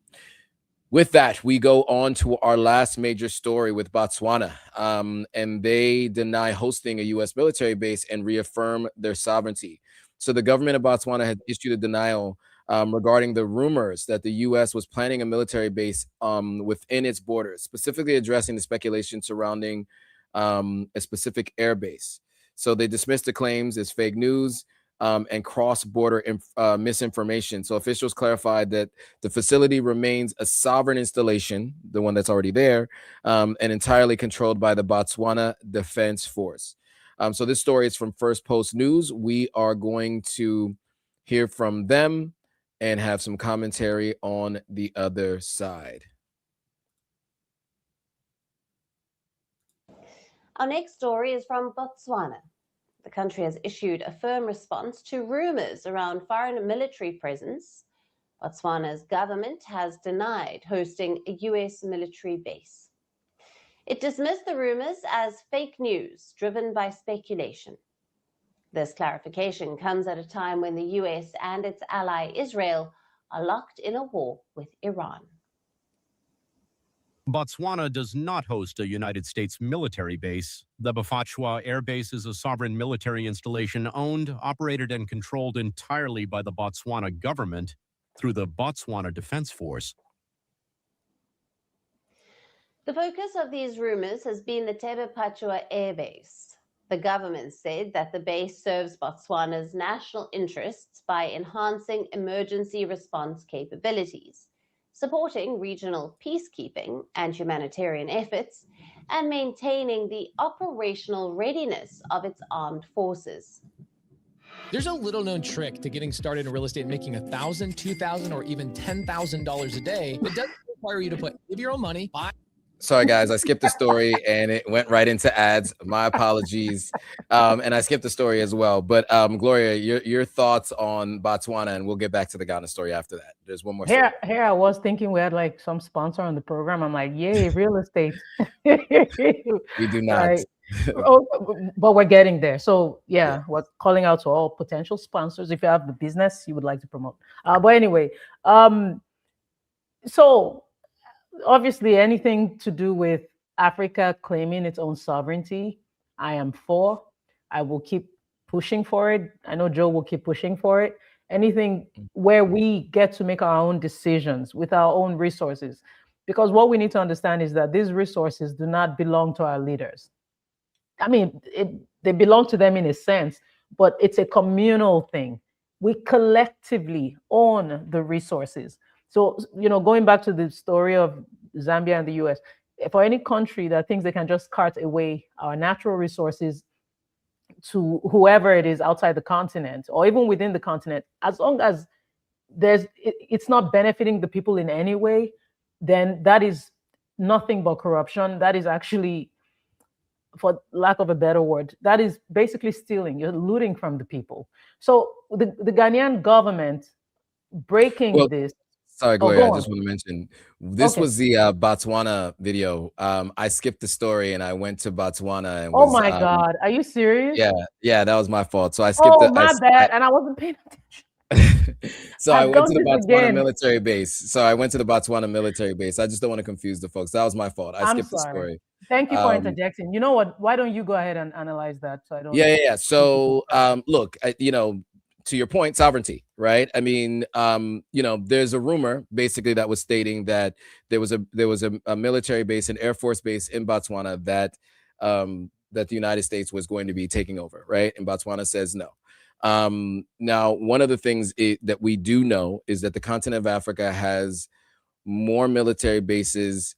With that, we go on to our last major story with Botswana, and they deny hosting a U.S. military base and reaffirm their sovereignty. So the government of Botswana had issued a denial regarding the rumors that the U.S. was planning a military base within its borders, specifically addressing the speculation surrounding a specific air base. So they dismissed the claims as fake news and cross-border misinformation. So officials clarified that the facility remains a sovereign installation, the one that's already there, and entirely controlled by the Botswana Defense Force. So this story is from First Post News. We are going to hear from them and have some commentary on the other side. Our next story is from Botswana. The country has issued a firm response to rumors around foreign military presence. Botswana's government has denied hosting a US military base. It dismissed the rumors as fake news driven by speculation. This clarification comes at a time when the US and its ally Israel are locked in a war with Iran. Botswana does not host a United States military base. The Bafachwa Air Base is a sovereign military installation owned, operated, and controlled entirely by the Botswana government through the Botswana Defense Force. The focus of these rumors has been the Tebe-Pachwa Air Base. The government said that the base serves Botswana's national interests by enhancing emergency response capabilities, supporting regional peacekeeping and humanitarian efforts, and maintaining the operational readiness of its armed forces. There's a little known trick to getting started in real estate, making $1,000, $2,000, or even $10,000 a day. It doesn't require you to give your own money. Sorry, guys, I skipped the story and it went right into ads. My apologies. And I skipped the story as well. But Gloria, your thoughts on Botswana, and we'll get back to the Ghana story after that. There's one more story. Here I was thinking we had like some sponsor on the program. I'm like, yay, real estate. We do not. Right. But we're getting there. So yeah, we're calling out to all potential sponsors if you have the business you would like to promote. But anyway, so obviously anything to do with Africa claiming its own sovereignty, I am for. I will keep pushing for it. I know Joe will keep pushing for it. Anything where we get to make our own decisions with our own resources. Because what we need to understand is that these resources do not belong to our leaders. I mean, they belong to them in a sense, but it's a communal thing. We collectively own the resources. So, you know, going back to the story of Zambia and the US, for any country that thinks they can just cart away our natural resources to whoever it is outside the continent or even within the continent, as long as it's not benefiting the people in any way, then that is nothing but corruption. That is actually, for lack of a better word, that is basically stealing. You're looting from the people. So the Ghanaian government breaking this. Sorry, Gloria, I just want to mention, this was the Botswana video. I skipped the story and I went to Botswana. And oh my God, are you serious? Yeah, that was my fault. So I skipped my bad, and I wasn't paying attention. So I went to the Botswana military base. I just don't want to confuse the folks. That was my fault. I skipped the story. Thank you for interjecting. You know what? Why don't you go ahead and analyze that? So I don't. Yeah. So look, you know, to your point, sovereignty, right? I mean, you know, there's a rumor basically that was stating that there was a military base, an Air Force base in Botswana that that the United States was going to be taking over, right? And Botswana says no. Now, one of the things that we do know is that the continent of Africa has more military bases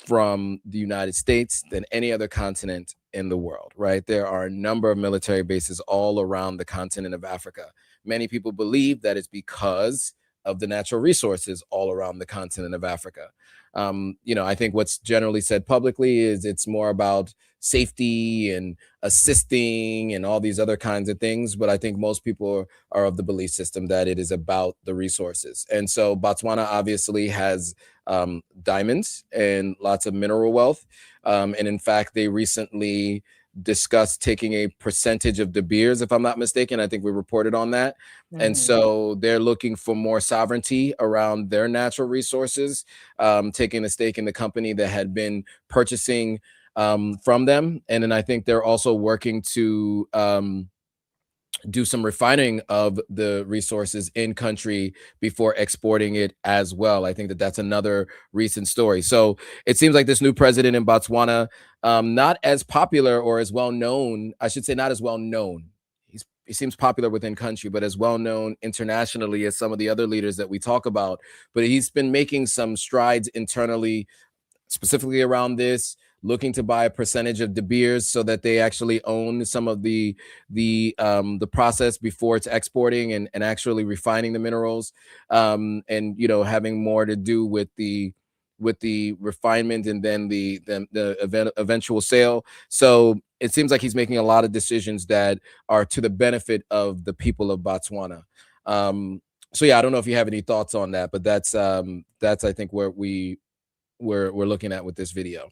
from the United States than any other continent in the world, right? There are a number of military bases all around the continent of Africa. Many people believe that it's because of the natural resources all around the continent of Africa. You know, I think what's generally said publicly is it's more about safety and assisting and all these other kinds of things. But I think most people are of the belief system that it is about the resources. And so Botswana obviously has diamonds and lots of mineral wealth. And in fact, they recently discussed taking a percentage of De Beers, if I'm not mistaken. I think we reported on that. And so they're looking for more sovereignty around their natural resources, taking a stake in the company that had been purchasing from them. And then I think they're also working to do some refining of the resources in country before exporting it as well. I think that that's another recent story. So it seems like this new president in Botswana, not as popular or as well known, I should say not as well known. He seems popular within country, but as well known internationally as some of the other leaders that we talk about. But he's been making some strides internally, specifically around this, looking to buy a percentage of De Beers so that they actually own some of the process before it's exporting and actually refining the minerals, and you know, having more to do with the refinement and then the eventual sale. So it seems like he's making a lot of decisions that are to the benefit of the people of Botswana. So yeah, I don't know if you have any thoughts on that, but that's I think where we're looking at with this video.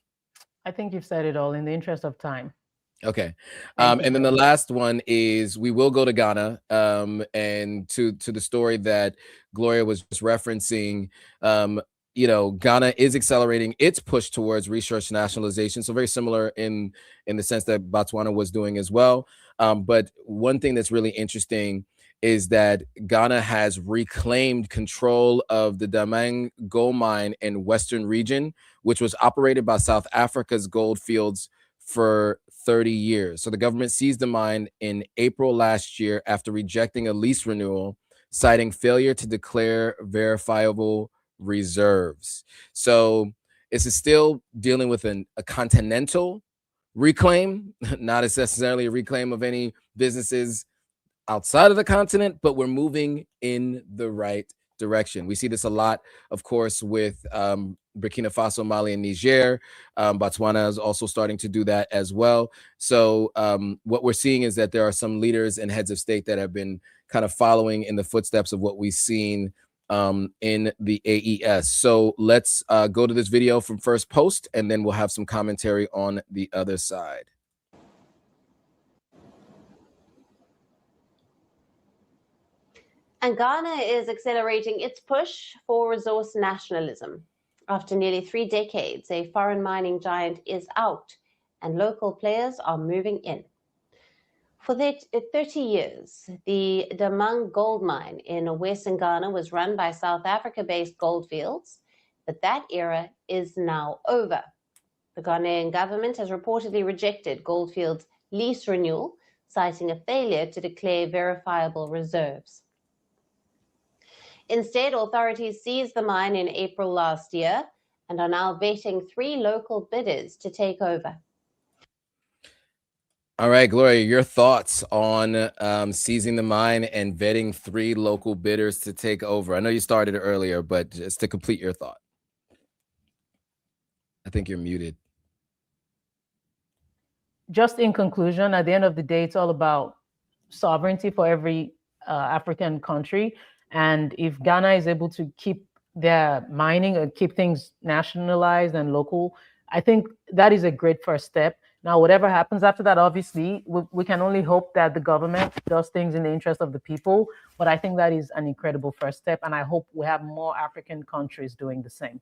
I think you've said it all in the interest of time. Okay. And then the last one is we will go to Ghana, and to the story that Gloria was just referencing. You know, Ghana is accelerating its push towards resource nationalization. So very similar in the sense that Botswana was doing as well. But one thing that's really interesting is that Ghana has reclaimed control of the Damang gold mine in Western region, which was operated by South Africa's gold fields for 30 years. So the government seized the mine in April last year after rejecting a lease renewal, citing failure to declare verifiable reserves. So this is still dealing with a continental reclaim, not necessarily a reclaim of any businesses outside of the continent, but we're moving in the right direction. We see this a lot, of course, with Burkina Faso, Mali, and Niger. Botswana is also starting to do that as well. So what we're seeing is that there are some leaders and heads of state that have been kind of following in the footsteps of what we've seen in the AES. So let's go to this video from First Post, and then we'll have some commentary on the other side. And Ghana is accelerating its push for resource nationalism. After nearly 3 decades, a foreign mining giant is out and local players are moving in. For 30 years, the Damang gold mine in western Ghana was run by South Africa-based Goldfields, but that era is now over. The Ghanaian government has reportedly rejected Goldfields' lease renewal, citing a failure to declare verifiable reserves. Instead, authorities seized the mine in April last year and are now vetting 3 local bidders to take over. All right, Gloria, your thoughts on seizing the mine and vetting 3 local bidders to take over. I know you started earlier, but just to complete your thought. I think you're muted. Just in conclusion, at the end of the day, it's all about sovereignty for every African country. And if Ghana is able to keep their mining and keep things nationalized and local, I think that is a great first step. Now, whatever happens after that, obviously, we can only hope that the government does things in the interest of the people. But I think that is an incredible first step. And I hope we have more African countries doing the same.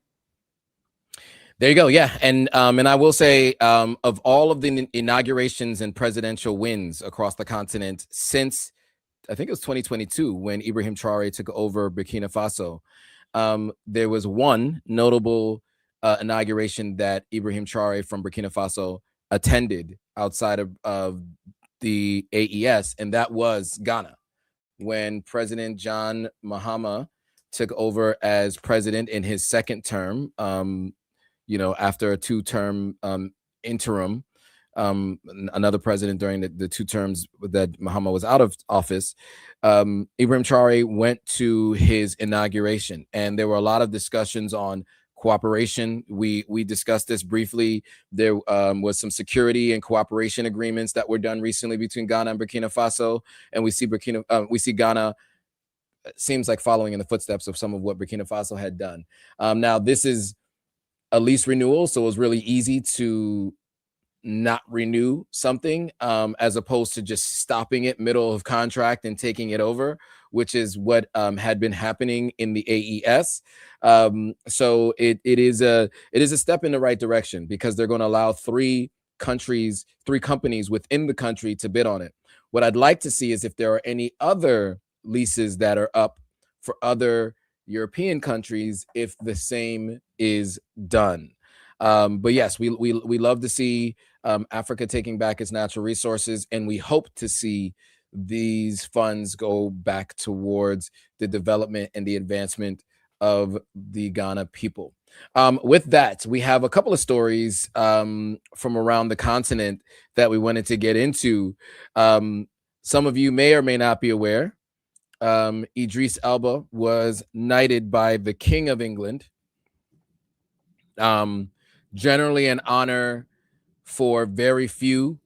There you go. Yeah. And I will say of all of the inaugurations and presidential wins across the continent since I think it was 2022 when Ibrahim Traore took over Burkina Faso, there was one notable inauguration that Ibrahim Traore from Burkina Faso attended outside of the AES, and that was Ghana, when President John Mahama took over as president in his second term, you know, after a 2-term interim. Another president during the 2 terms that Mahama was out of office, Ibrahim Traore went to his inauguration, and there were a lot of discussions on cooperation. We discussed this briefly. There was some security and cooperation agreements that were done recently between Ghana and Burkina Faso, and we see Ghana seems like following in the footsteps of some of what Burkina Faso had done. Now this is a lease renewal, so it was really easy to not renew something as opposed to just stopping it middle of contract and taking it over, which is what had been happening in the AES. So it is a step in the right direction because they're going to allow 3 companies within the country to bid on it. What I'd like to see is if there are any other leases that are up for other European countries, if the same is done. But yes, we love to see Africa taking back its natural resources, and we hope to see these funds go back towards the development and the advancement of the Ghana people. With that, we have a couple of stories from around the continent that we wanted to get into. Some of you may or may not be aware, Idris Elba was knighted by the King of England. Generally an honor for very few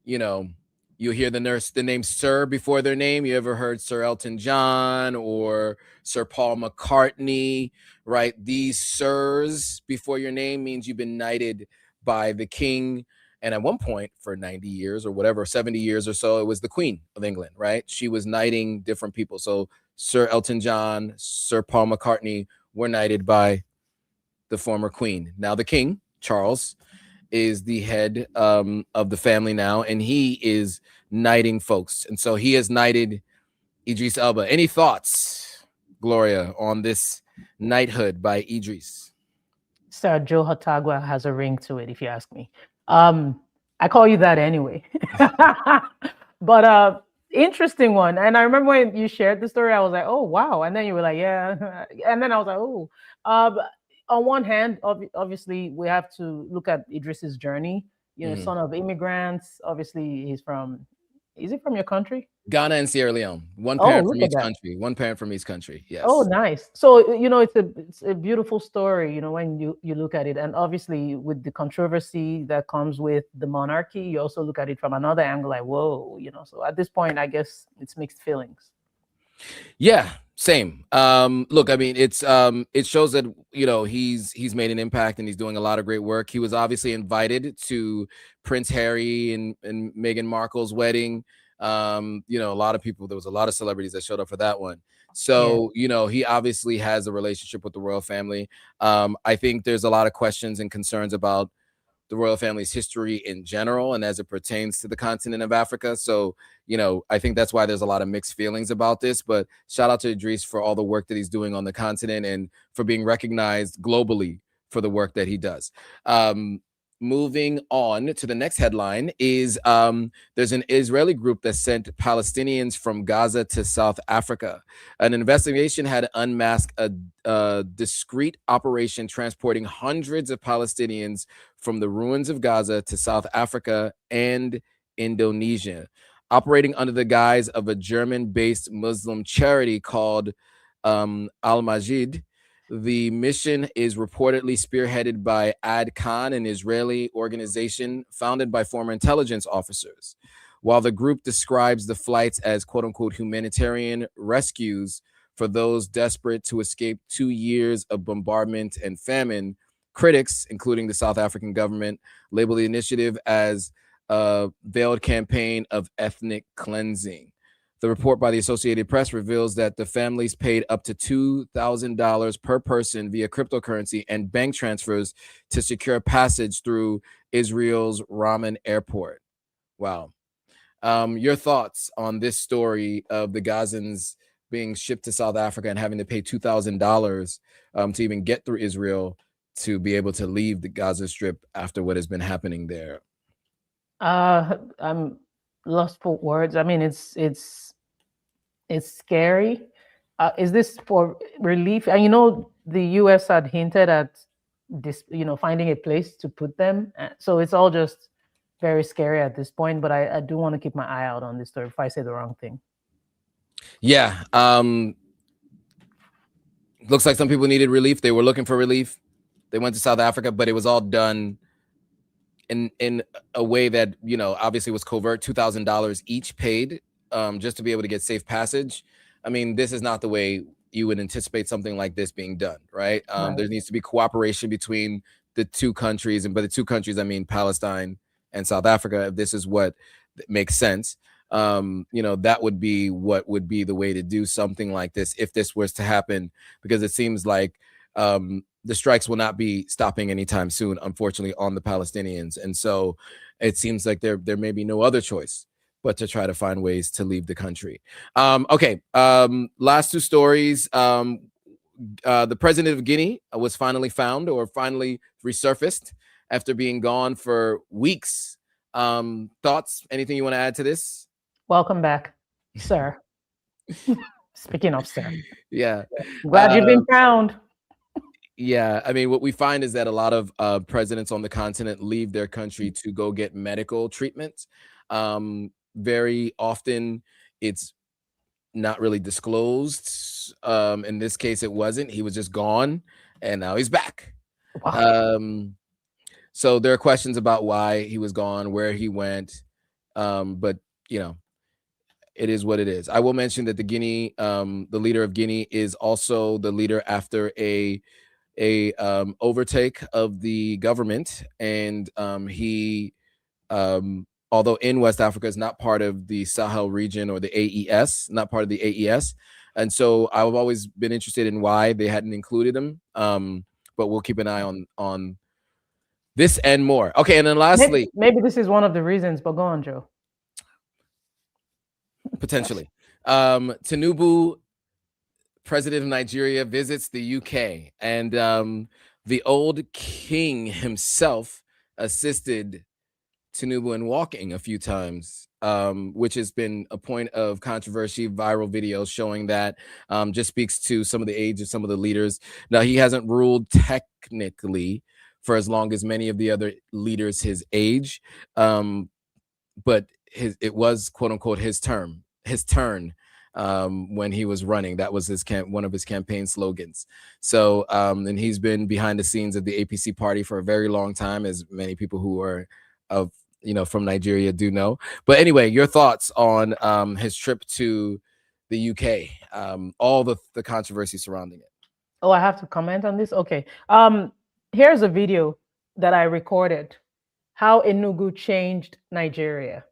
you'll hear the name Sir before their name. You ever heard Sir Elton John or Sir Paul McCartney, right? These sirs before your name means you've been knighted by the king. And at one point, for 90 years or whatever, 70 years or so, it was the Queen of England, right? She was knighting different people. So Sir Elton John, Sir Paul McCartney were knighted by the former Queen. Now the King, Charles, is the head of the family now, and he is knighting folks. And so he has knighted Idris Elba. Any thoughts, Gloria, on this knighthood by Idris? Sir Joe Hotagwa has a ring to it, if you ask me. I call you that anyway. But interesting one. And I remember when you shared the story, I was like, oh, wow. And then you were like, yeah. And then I was like, oh. On one hand, obviously, we have to look at Idris's journey. Son of immigrants. Obviously, he's from, is he from your country? Ghana and Sierra Leone. One parent from each country. One parent from each country. Yes. Oh, nice. So, it's a beautiful story, when you look at it. And obviously, with the controversy that comes with the monarchy, you also look at it from another angle, like, whoa, So at this point, I guess it's mixed feelings. Yeah, same. Look, I mean, it shows that, he's made an impact and he's doing a lot of great work. He was obviously invited to Prince Harry and Meghan Markle's wedding. A lot of people, there was a lot of celebrities that showed up for that one. So, he obviously has a relationship with the royal family. I think there's a lot of questions and concerns about the royal family's history in general and as it pertains to the continent of Africa. So, I think that's why there's a lot of mixed feelings about this. But shout out to Idris for all the work that he's doing on the continent and for being recognized globally for the work that he does. Moving on to the next headline is there's an Israeli group that sent Palestinians from Gaza to South Africa. An investigation had unmasked a discreet operation transporting hundreds of Palestinians from the ruins of Gaza to South Africa and Indonesia, operating under the guise of a German-based Muslim charity called Al-Majid. The mission is reportedly spearheaded by Ad Khan, an Israeli organization founded by former intelligence officers. While the group describes the flights as quote-unquote humanitarian rescues for those desperate to escape 2 years of bombardment and famine, critics, including the South African government, label the initiative as a veiled campaign of ethnic cleansing. The report by the Associated Press reveals that the families paid up to $2,000 per person via cryptocurrency and bank transfers to secure passage through Israel's Raman airport. Wow. Your thoughts on this story of the Gazans being shipped to South Africa and having to pay $2,000 to even get through Israel to be able to leave the Gaza Strip after what has been happening there? I'm lost for words. I mean, it's scary. Is this for relief? And the U.S. had hinted at this, finding a place to put them. So it's all just very scary at this point. But I do want to keep my eye out on this story if I say the wrong thing. Yeah. Looks like some people needed relief. They were looking for relief. They went to South Africa, but it was all done in a way that, obviously was covert. $2,000 each paid just to be able to get safe passage. I mean, this is not the way you would anticipate something like this being done, right? There needs to be cooperation between the two countries. And by the two countries, I mean Palestine and South Africa. If this is what makes sense, that would be what would be the way to do something like this if this was to happen, because it seems like the strikes will not be stopping anytime soon, unfortunately, on the Palestinians. And so it seems like there may be no other choice but to try to find ways to leave the country. Okay, last two stories. The president of Guinea was finally found, or finally resurfaced after being gone for weeks. Thoughts? Anything you want to add to this? Welcome back, sir. Speaking of sir. Yeah. Glad you've been found. Yeah, I mean, what we find is that a lot of presidents on the continent leave their country to go get medical treatment. Very often, it's not really disclosed. In this case, it wasn't. He was just gone, and now he's back. Wow. So there are questions about why he was gone, where he went, But you know, it is what it is. I will mention that the leader of Guinea is also the leader after a overtake of the government, and he although in West Africa is not part of the Sahel region or the AES, not part of the AES. And so I've always been interested in why they hadn't included him. But we'll keep an eye on this and more. Okay, and then lastly, maybe this is one of the reasons, but go on, Joe. Potentially. Tinubu, president of Nigeria, visits the UK, and the old king himself assisted Tinubu in walking a few times, which has been a point of controversy. Viral videos showing that just speaks to some of the age of some of the leaders. Now, he hasn't ruled technically for as long as many of the other leaders his age, but it was quote unquote his turn when he was running. That was one of his campaign slogans. So and he's been behind the scenes of the APC party for a very long time, as many people who are from Nigeria do know. But anyway, your thoughts on his trip to the UK, all the controversy surrounding it. Oh, I have to comment on this. Okay. Here's a video that I recorded, how Enugu changed Nigeria.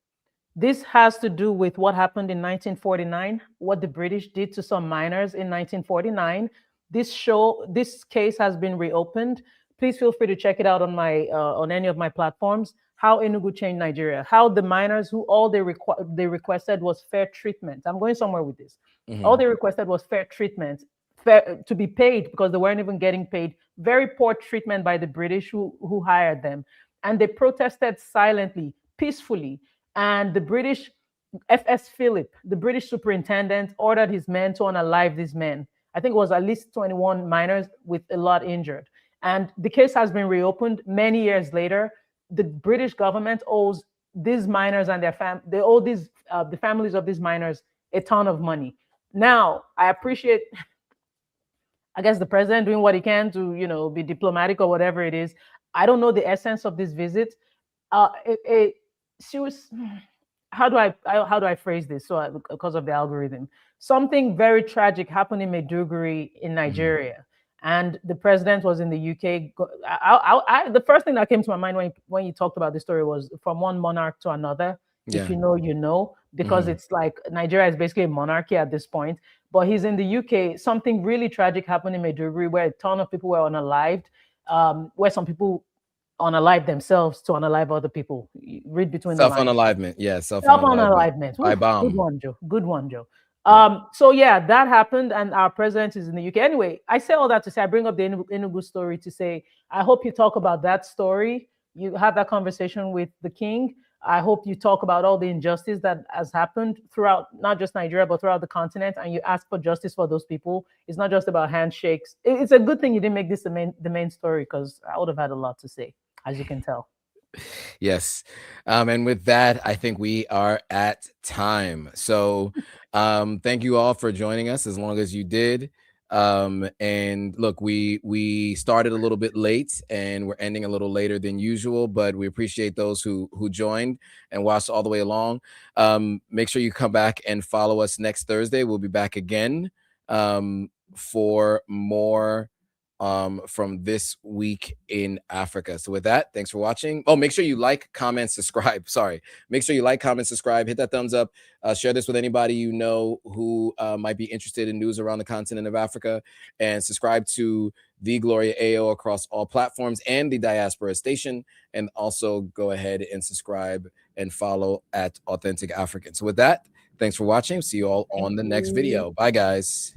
This has to do with what happened in 1949, what the British did to some miners in 1949. This case has been reopened. Please feel free to check it out on on any of my platforms. How Enugu changed Nigeria. How the miners, who all they requested was fair treatment. I'm going somewhere with this. Mm-hmm. All they requested was fair treatment, to be paid, because they weren't even getting paid. Very poor treatment by the British who hired them, and they protested silently, peacefully. And the British, F.S. Phillip, the British superintendent, ordered his men to unalive these men. I think it was at least 21 miners with a lot injured. And the case has been reopened many years later. The British government owes these miners and they owe the families of these miners a ton of money. Now, I appreciate, I guess, the president doing what he can to, be diplomatic or whatever it is. I don't know the essence of this visit. She was, how do I phrase this? So because of the algorithm, something very tragic happened in Maiduguri in Nigeria, mm-hmm. and the president was in the UK. The first thing that came to my mind when you talked about this story was from one monarch to another. Yeah. If you know, you know, because mm-hmm. it's like Nigeria is basically a monarchy at this point. But he's in the UK. Something really tragic happened in Maiduguri where a ton of people were unalived, where some people unalive themselves to unalive other people. Read between the lines. Self-unalivement. Yeah, self-unalivement. By bomb. Good one, Joe. So yeah, that happened, and our president is in the UK. Anyway, I say all that to say, I bring up the Enugu story to say, I hope you talk about that story. You have that conversation with the king. I hope you talk about all the injustice that has happened throughout, not just Nigeria, but throughout the continent, and you ask for justice for those people. It's not just about handshakes. It's a good thing you didn't make this the main story, because I would have had a lot to say, as you can tell. Yes. And with that, I think we are at time. So thank you all for joining us as long as you did. And look, we started a little bit late and we're ending a little later than usual, but we appreciate those who joined and watched all the way along. Make sure you come back and follow us next Thursday. We'll be back again for more from this week in Africa. So with that, thanks for watching. Oh, make sure you like, comment, subscribe. Sorry. Make sure you like, comment, subscribe, hit that thumbs up, share this with anybody you know who might be interested in news around the continent of Africa, and subscribe to the Gloria AO across all platforms and the Diaspora Station. And also go ahead and subscribe and follow at Authentic African. So with that, thanks for watching. See you all on the next video. Bye, guys.